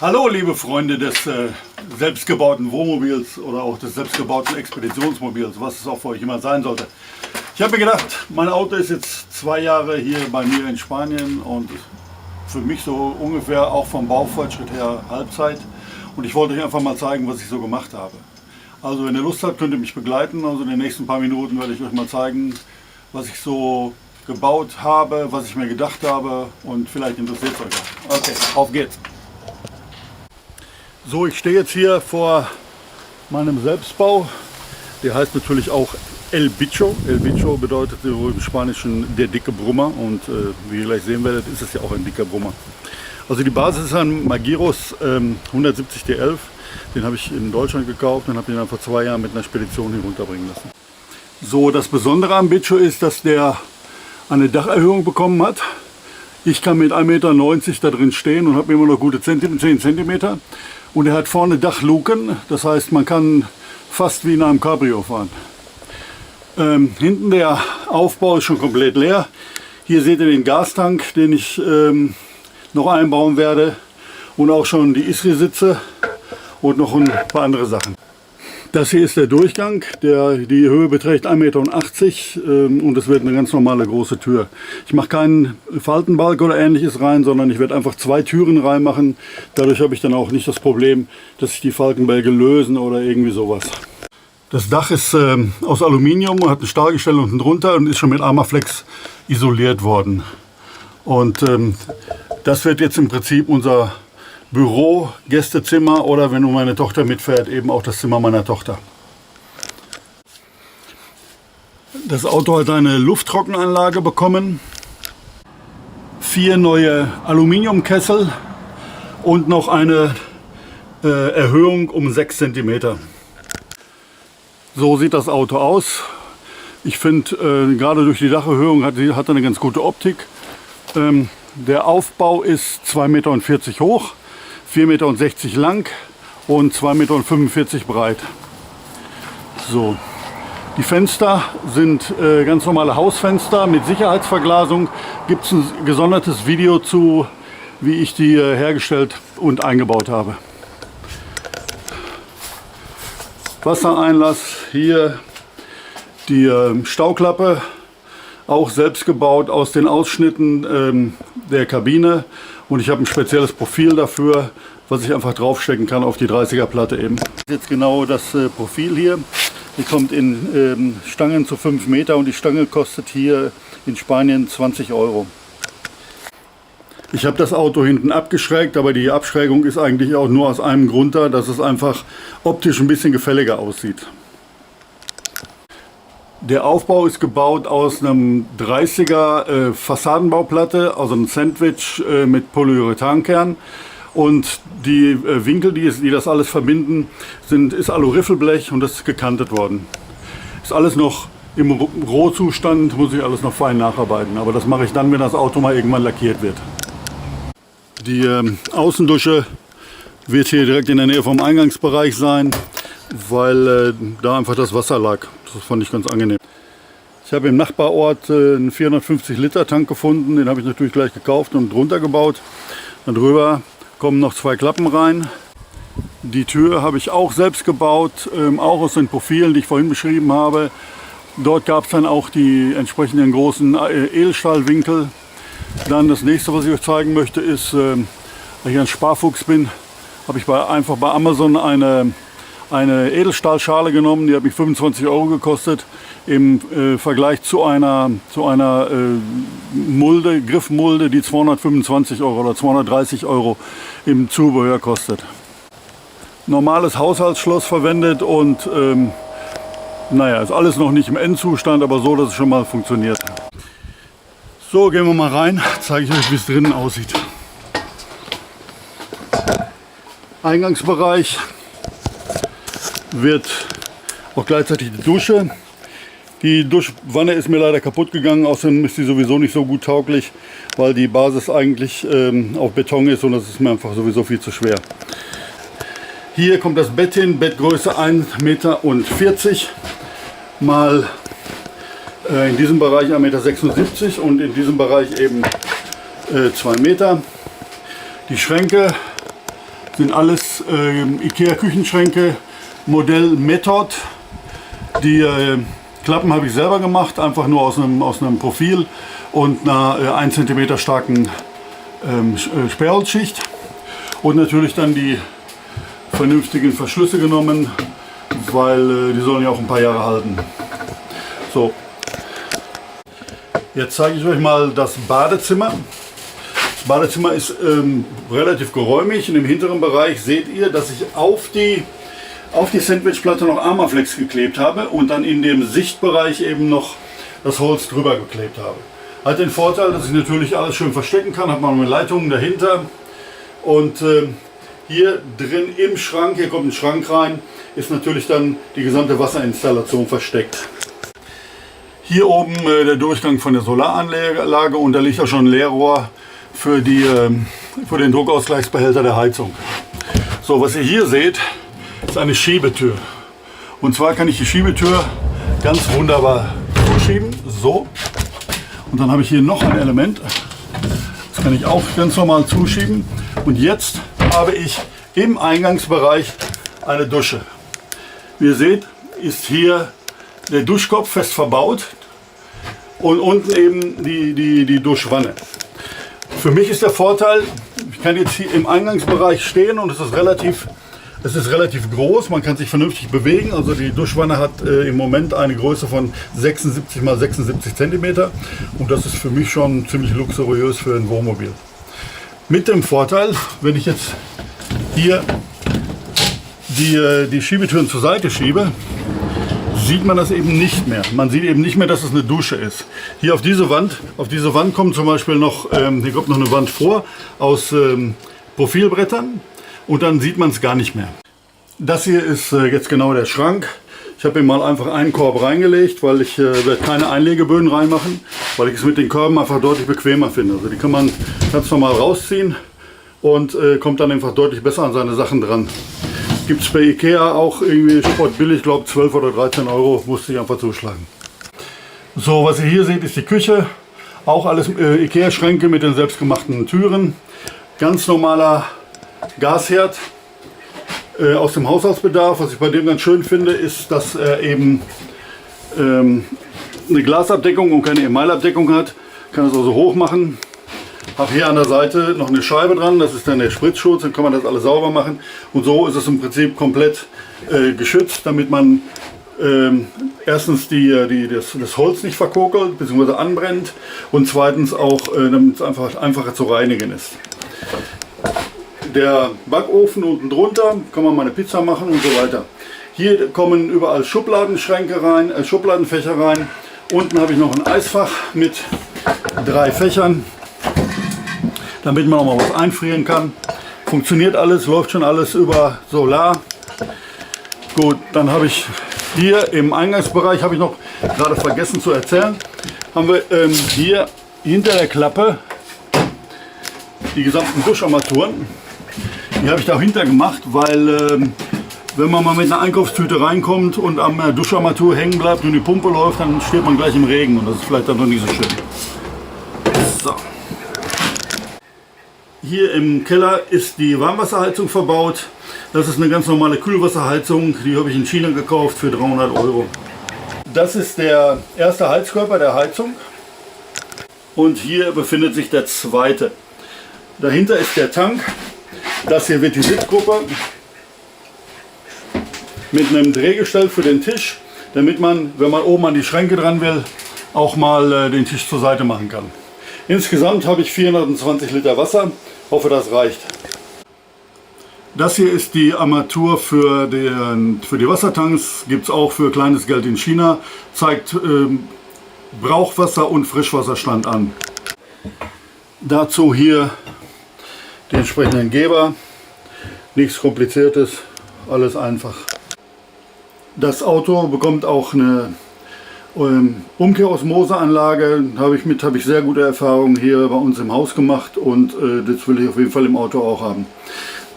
Hallo liebe Freunde des selbstgebauten Wohnmobils oder auch des selbstgebauten Expeditionsmobils, was es auch für euch immer sein sollte. Ich habe mir gedacht, mein Auto ist jetzt 2 Jahre hier bei mir in Spanien und für mich so ungefähr auch vom Baufortschritt her Halbzeit. Und ich wollte euch einfach mal zeigen, was ich so gemacht habe. Also wenn ihr Lust habt, könnt ihr mich begleiten. Also in den nächsten paar Minuten werde ich euch mal zeigen, was ich so gebaut habe, was ich mir gedacht habe und vielleicht interessiert es euch auch. Okay, auf geht's! So, ich stehe jetzt hier vor meinem Selbstbau. Der heißt natürlich auch El Bicho. El Bicho bedeutet im Spanischen der dicke Brummer und wie ihr gleich sehen werdet, ist es ja auch ein dicker Brummer. Also die Basis ist ein Magirus 170D11. Den habe ich in Deutschland gekauft und habe ihn dann vor 2 Jahren mit einer Spedition hier runterbringen lassen. So, das Besondere am Bicho ist, dass der eine Dacherhöhung bekommen hat. Ich kann mit 1,90 Meter da drin stehen und habe immer noch gute 10 cm. Und er hat vorne Dachluken, das heißt, man kann fast wie in einem Cabrio fahren. Hinten der Aufbau ist schon komplett leer. Hier seht ihr den Gastank, den ich noch einbauen werde. Und auch schon die Isri-Sitze und noch ein paar andere Sachen. Das hier ist der Durchgang, die Höhe beträgt 1,80 Meter und es wird eine ganz normale große Tür. Ich mache keinen Faltenbalg oder ähnliches rein, sondern ich werde einfach 2 Türen reinmachen. Dadurch habe ich dann auch nicht das Problem, dass sich die Faltenbälge lösen oder irgendwie sowas. Das Dach ist aus Aluminium, hat ein Stahlgestell unten drunter und ist schon mit Armaflex isoliert worden. Und das wird jetzt im Prinzip unser Büro, Gästezimmer oder wenn nun meine Tochter mitfährt, eben auch das Zimmer meiner Tochter. Das Auto hat eine Lufttrockenanlage bekommen, 4 neue Aluminiumkessel und noch eine Erhöhung um 6 cm. So sieht das Auto aus. Ich finde, gerade durch die Dacherhöhung hat er eine ganz gute Optik. Der Aufbau ist 2,40 Meter hoch. 4,60 Meter lang und 2,45 Meter breit. So. Die Fenster sind ganz normale Hausfenster mit Sicherheitsverglasung. Gibt es ein gesondertes Video zu, wie ich die hergestellt und eingebaut habe. Wassereinlass, hier die Stauklappe, auch selbst gebaut aus den Ausschnitten der Kabine. Und ich habe ein spezielles Profil dafür, was ich einfach draufstecken kann auf die 30er Platte eben. Jetzt genau das Profil hier. Die kommt in Stangen zu 5 Meter und die Stange kostet hier in Spanien 20 Euro. Ich habe das Auto hinten abgeschrägt, aber die Abschrägung ist eigentlich auch nur aus einem Grund da, dass es einfach optisch ein bisschen gefälliger aussieht. Der Aufbau ist gebaut aus einem 30er Fassadenbauplatte, also ein Sandwich mit Polyurethankern. Und die Winkel, die das alles verbinden, ist Alu-Riffelblech und das ist gekantet worden. Ist alles noch im Rohzustand, muss ich alles noch fein nacharbeiten. Aber das mache ich dann, wenn das Auto mal irgendwann lackiert wird. Die Außendusche wird hier direkt in der Nähe vom Eingangsbereich sein, weil da einfach das Wasser lag. Das fand ich ganz angenehm. Ich habe im Nachbarort einen 450 Liter Tank gefunden, den habe ich natürlich gleich gekauft und drunter gebaut. Dann drüber kommen noch 2 Klappen rein. Die Tür habe ich auch selbst gebaut, auch aus den Profilen, die ich vorhin beschrieben habe. Dort gab es dann auch die entsprechenden großen Edelstahlwinkel. Dann das nächste, was ich euch zeigen möchte, ist, weil ich ein Sparfuchs bin, habe ich einfach bei Amazon eine Edelstahlschale genommen, die hat mich 25 Euro gekostet, im Vergleich zu einer Mulde, Griffmulde, die 225 Euro oder 230 Euro im Zubehör kostet. Normales Haushaltsschloss verwendet und naja, ist alles noch nicht im Endzustand, aber so, dass es schon mal funktioniert. So, gehen wir mal rein, zeige ich euch, wie es drinnen aussieht. Eingangsbereich wird auch gleichzeitig die Dusche. Die Duschwanne ist mir leider kaputt gegangen, außerdem ist die sowieso nicht so gut tauglich, weil die Basis eigentlich auf Beton ist und das ist mir einfach sowieso viel zu schwer. Hier kommt das Bett hin, Bettgröße 1,40 Meter mal in diesem Bereich 1,76 Meter und in diesem Bereich eben 2 Meter. Die Schränke Sind alles IKEA Küchenschränke Modell Method. Die Klappen habe ich selber gemacht, einfach nur aus einem Profil und einer 1 cm starken Sperrholzschicht. Und natürlich dann die vernünftigen Verschlüsse genommen, weil die sollen ja auch ein paar Jahre halten. So, jetzt zeige ich euch mal das Badezimmer. Das Badezimmer ist relativ geräumig. In dem hinteren Bereich seht ihr, dass ich auf die Sandwichplatte noch Armaflex geklebt habe und dann in dem Sichtbereich eben noch das Holz drüber geklebt habe. Hat den Vorteil, dass ich natürlich alles schön verstecken kann, habe man eine Leitung dahinter und hier drin im Schrank, hier kommt ein Schrank rein, ist natürlich dann die gesamte Wasserinstallation versteckt. Hier oben der Durchgang von der Solaranlage und da liegt ja schon ein Leerrohr für den Druckausgleichsbehälter der Heizung. So, was ihr hier seht, ist eine Schiebetür. Und zwar kann ich die Schiebetür ganz wunderbar zuschieben, so. Und dann habe ich hier noch ein Element, das kann ich auch ganz normal zuschieben. Und jetzt habe ich im Eingangsbereich eine Dusche. Wie ihr seht, ist hier der Duschkopf fest verbaut und unten eben die Duschwanne. Für mich ist der Vorteil, ich kann jetzt hier im Eingangsbereich stehen und es ist relativ groß, man kann sich vernünftig bewegen. Also die Duschwanne hat im Moment eine Größe von 76 x 76 cm und das ist für mich schon ziemlich luxuriös für ein Wohnmobil. Mit dem Vorteil, wenn ich jetzt hier die Schiebetüren zur Seite schiebe, sieht man das eben nicht mehr. Man sieht eben nicht mehr, dass es eine Dusche ist. Hier auf diese Wand kommt zum Beispiel noch, hier kommt noch eine Wand vor aus Profilbrettern. Und dann sieht man es gar nicht mehr. Das hier ist jetzt genau der Schrank. Ich habe hier mal einfach einen Korb reingelegt, weil ich werde keine Einlegeböden reinmachen, weil ich es mit den Körben einfach deutlich bequemer finde. Also die kann man ganz normal rausziehen und kommt dann einfach deutlich besser an seine Sachen dran. Gibt es bei IKEA auch irgendwie sportbillig, ich glaube 12 oder 13 Euro, musste ich einfach zuschlagen. So, was ihr hier seht, ist die Küche. Auch alles IKEA-Schränke mit den selbstgemachten Türen. Ganz normaler Gasherd aus dem Haushaltsbedarf. Was ich bei dem ganz schön finde, ist, dass er eben eine Glasabdeckung und keine Emailabdeckung hat. Kann es also hoch machen. Habe hier an der Seite noch eine Scheibe dran, das ist dann der Spritzschutz, dann kann man das alles sauber machen. Und so ist es im Prinzip komplett geschützt, damit man erstens das Holz nicht verkokelt bzw. anbrennt und zweitens auch, damit es einfacher zu reinigen ist. Der Backofen unten drunter, kann man mal eine Pizza machen und so weiter. Hier kommen überall Schubladenschränke rein, Schubladenfächer rein. Unten habe ich noch ein Eisfach mit 3 Fächern, damit man auch mal was einfrieren kann. Funktioniert alles, läuft schon alles über Solar. Gut, dann habe ich hier im Eingangsbereich, habe ich noch gerade vergessen zu erzählen, haben wir hier hinter der Klappe die gesamten Duscharmaturen. Die habe ich dahinter gemacht, weil wenn man mal mit einer Einkaufstüte reinkommt und am Duscharmatur hängen bleibt und die Pumpe läuft, dann steht man gleich im Regen und das ist vielleicht dann noch nicht so schön. So. Hier im Keller ist die Warmwasserheizung verbaut. Das ist eine ganz normale Kühlwasserheizung, die habe ich in China gekauft für 300 Euro. Das ist der erste Heizkörper der Heizung und hier befindet sich der zweite. Dahinter ist der Tank. Das hier wird die Sitzgruppe mit einem Drehgestell für den Tisch, damit man, wenn man oben an die Schränke dran will, auch mal den Tisch zur Seite machen kann. Insgesamt habe ich 420 Liter Wasser. Hoffe, das reicht. Das hier ist die Armatur für die Wassertanks. Gibt es auch für kleines Geld in China. Zeigt Brauchwasser und Frischwasserstand an. Dazu hier die entsprechenden Geber. Nichts Kompliziertes, alles einfach. Das Auto bekommt auch eine Umkehrosmoseanlage. Habe ich sehr gute Erfahrungen hier bei uns im Haus gemacht und das will ich auf jeden Fall im Auto auch haben.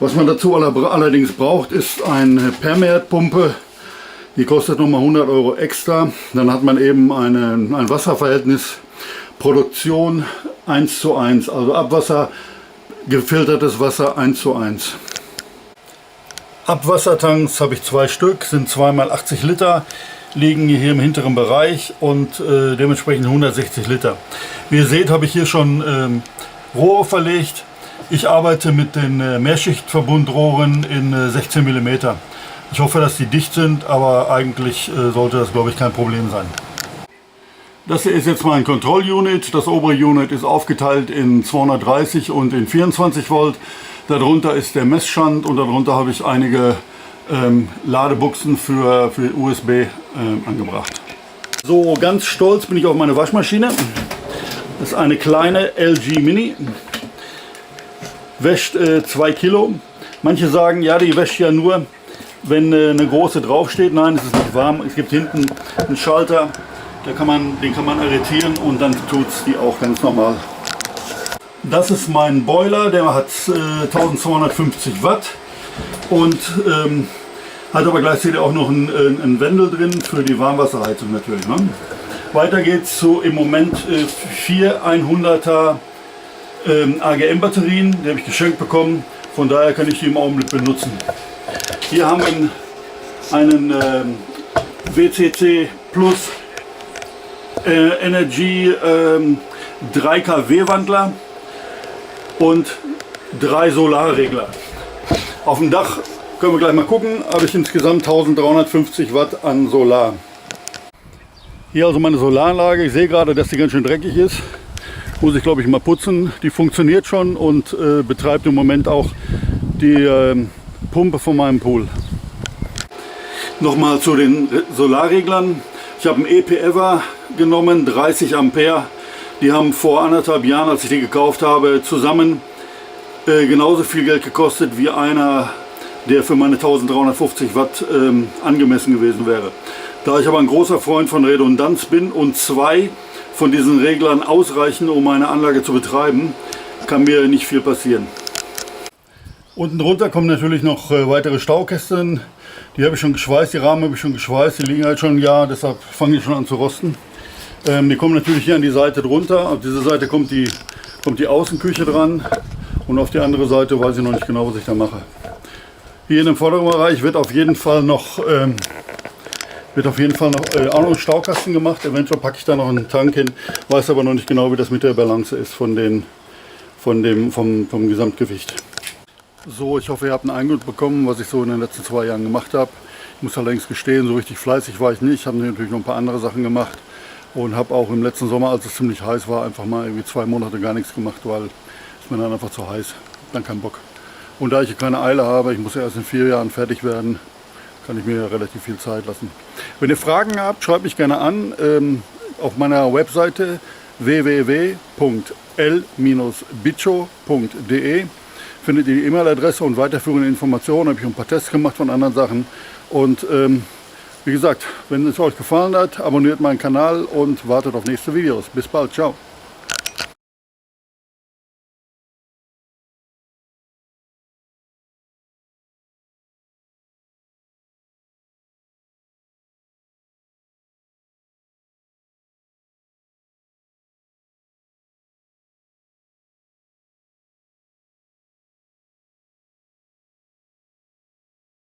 Was man dazu allerdings braucht, ist eine Permeat-Pumpe. Die kostet nochmal 100 Euro extra. Dann hat man eben ein Wasserverhältnis Produktion 1:1, also Abwasser, gefiltertes Wasser 1:1. Abwassertanks habe ich 2 Stück, sind 2 x 80 Liter, liegen hier im hinteren Bereich und dementsprechend 160 Liter. Wie ihr seht, habe ich hier schon Rohre verlegt. Ich arbeite mit den Mehrschichtverbundrohren in 16 mm. Ich hoffe, dass die dicht sind, aber eigentlich sollte das, glaube ich, kein Problem sein. Das hier ist jetzt mein Kontrollunit. Das obere Unit ist aufgeteilt in 230 und in 24 Volt. Darunter ist der Messschand und darunter habe ich einige Ladebuchsen für USB angebracht. So, ganz stolz bin ich auf meine Waschmaschine. Das ist eine kleine LG Mini. Wäscht 2 Kilo. Manche sagen, ja, die wäscht ja nur, wenn eine große draufsteht. Nein, es ist nicht warm. Es gibt hinten einen Schalter. Den kann man arretieren und dann tut es die auch ganz normal. Das ist mein Boiler, der hat 1250 Watt und hat aber gleichzeitig auch noch einen Wendel drin für die Warmwasserheizung natürlich. Ne? Weiter geht es zu im Moment 4 100er AGM Batterien, die habe ich geschenkt bekommen, von daher kann ich die im Augenblick benutzen. Hier haben wir einen WCC Plus Energy 3 kW Wandler und 3 Solarregler. Auf dem Dach können wir gleich mal gucken, habe ich insgesamt 1350 Watt an Solar. Hier also meine Solaranlage. Ich sehe gerade, dass die ganz schön dreckig ist. Muss ich, glaube ich, mal putzen. Die funktioniert schon und betreibt im Moment auch die Pumpe von meinem Pool. Nochmal zu den Solarreglern. Ich habe einen EP-Ever genommen, 30 Ampere. Die haben vor 1,5 Jahren, als ich die gekauft habe, zusammen genauso viel Geld gekostet wie einer, der für meine 1350 Watt angemessen gewesen wäre. Da ich aber ein großer Freund von Redundanz bin und 2 von diesen Reglern ausreichen, um meine Anlage zu betreiben, kann mir nicht viel passieren. Unten drunter kommen natürlich noch weitere Staukästen. Die habe ich schon geschweißt, die Rahmen habe ich schon geschweißt, die liegen halt schon ein Jahr, deshalb fangen die schon an zu rosten. Die kommen natürlich hier an die Seite drunter. Auf diese Seite kommt die Außenküche dran und auf die andere Seite weiß ich noch nicht genau, was ich da mache. Hier in dem vorderen Bereich wird auf jeden Fall noch auch noch ein Staukasten gemacht. Eventuell packe ich da noch einen Tank hin, weiß aber noch nicht genau, wie das mit der Balance ist vom Gesamtgewicht. So, ich hoffe, ihr habt einen Eindruck bekommen, was ich so in den letzten 2 Jahren gemacht habe. Ich muss allerdings gestehen, so richtig fleißig war ich nicht. Ich habe natürlich noch ein paar andere Sachen gemacht und habe auch im letzten Sommer, als es ziemlich heiß war, einfach mal irgendwie 2 Monate gar nichts gemacht, weil es mir dann einfach zu heiß, dann kein Bock. Und da ich hier keine Eile habe, ich muss ja erst in 4 Jahren fertig werden, kann ich mir relativ viel Zeit lassen. Wenn ihr Fragen habt, schreibt mich gerne an auf meiner Webseite www.l-bicho.de. Findet ihr die E-Mail-Adresse und weiterführende Informationen. Habe ich ein paar Tests gemacht von anderen Sachen. Und wie gesagt, wenn es euch gefallen hat, abonniert meinen Kanal und wartet auf nächste Videos. Bis bald, ciao.